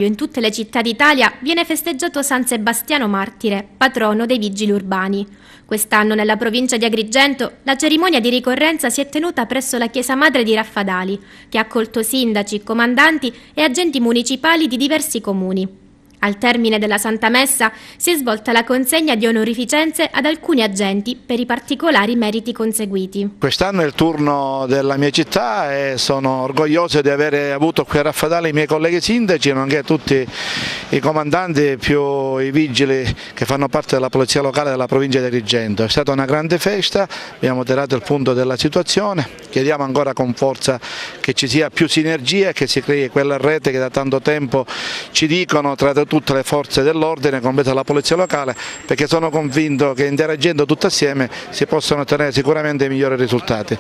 In tutte le città d'Italia viene festeggiato San Sebastiano Martire, patrono dei vigili urbani. Quest'anno nella provincia di Agrigento la cerimonia di ricorrenza si è tenuta presso la chiesa madre di Raffadali, che ha accolto sindaci, comandanti e agenti municipali di diversi comuni. Al termine della Santa Messa si è svolta la consegna di onorificenze ad alcuni agenti per i particolari meriti conseguiti. Quest'anno è il turno della mia città e sono orgoglioso di aver avuto qui a Raffadali i miei colleghi sindaci, nonché tutti i comandanti più i vigili che fanno parte della polizia locale della provincia di Agrigento. È stata una grande festa, abbiamo tirato il punto della situazione, chiediamo ancora con forza che ci sia più sinergia e che si crei quella rete che da tanto tempo ci dicono tra tutte le forze dell'ordine, compresa la polizia locale, perché sono convinto che interagendo tutti assieme si possono ottenere sicuramente i migliori risultati.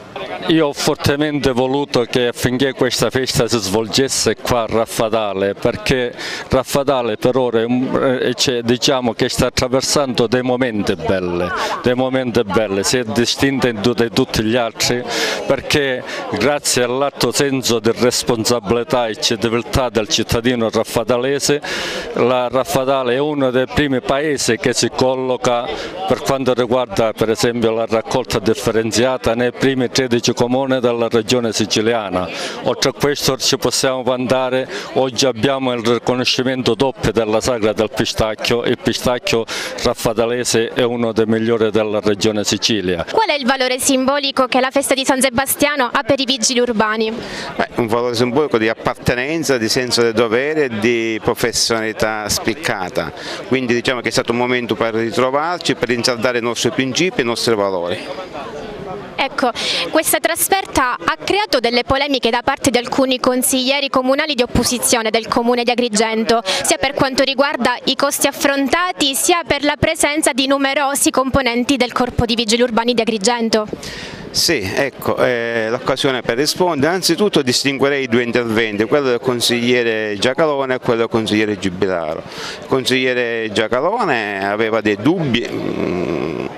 Io ho fortemente voluto che affinché questa festa si svolgesse qua a Raffadali, perché Raffadali per ora diciamo che sta attraversando dei momenti belli, si è distinta da tutti gli altri perché grazie all'alto senso di responsabilità e civiltà del cittadino raffadalese, la Raffadali è uno dei primi paesi che si colloca per quanto riguarda per esempio la raccolta differenziata nei primi 13 comuni della regione siciliana. Oltre a questo ci possiamo vantare, oggi abbiamo il riconoscimento doppio della sagra del pistacchio, il pistacchio raffadalese è uno dei migliori della regione Sicilia. Qual è il valore simbolico che la festa di San Sebastiano ha per i vigili urbani? Un valore simbolico di appartenenza, di senso del dovere e di professionalità spiccata, quindi diciamo che è stato un momento per ritrovarci, per rinsaldare i nostri principi e i nostri valori. Ecco, questa trasferta ha creato delle polemiche da parte di alcuni consiglieri comunali di opposizione del comune di Agrigento, sia per quanto riguarda i costi affrontati, sia per la presenza di numerosi componenti del corpo di vigili urbani di Agrigento. Sì, ecco, l'occasione per rispondere. Anzitutto distinguerei i due interventi, quello del consigliere Giacalone e quello del consigliere Gibilaro. Il consigliere Giacalone aveva dei dubbi,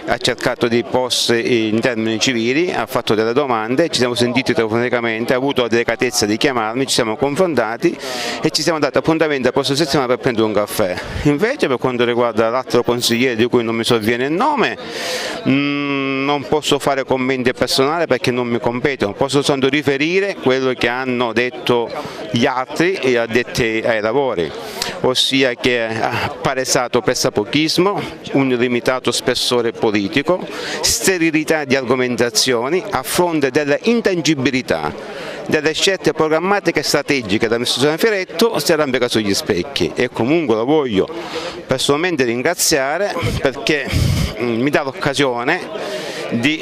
ha cercato di porsi in termini civili, ha fatto delle domande, ci siamo sentiti telefonicamente, ha avuto la delicatezza di chiamarmi, ci siamo confrontati e ci siamo dati appuntamento la prossima settimana per prendere un caffè. Invece per quanto riguarda l'altro consigliere di cui non mi sovviene il nome, non posso fare commenti personali perché non mi competono, posso soltanto riferire quello che hanno detto gli altri addetti ai lavori, ossia che ha palesato pressapochismo, un limitato spessore politico, sterilità di argomentazioni a fronte delle intangibilità delle scelte programmatiche e strategiche dell'amministrazione Fioretto si arrampica sugli specchi e comunque lo voglio personalmente ringraziare perché mi dà l'occasione di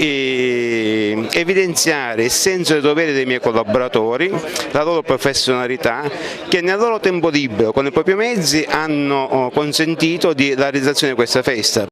evidenziare il senso del dovere dei miei collaboratori, la loro professionalità che nel loro tempo libero con i propri mezzi hanno consentito la realizzazione di questa festa.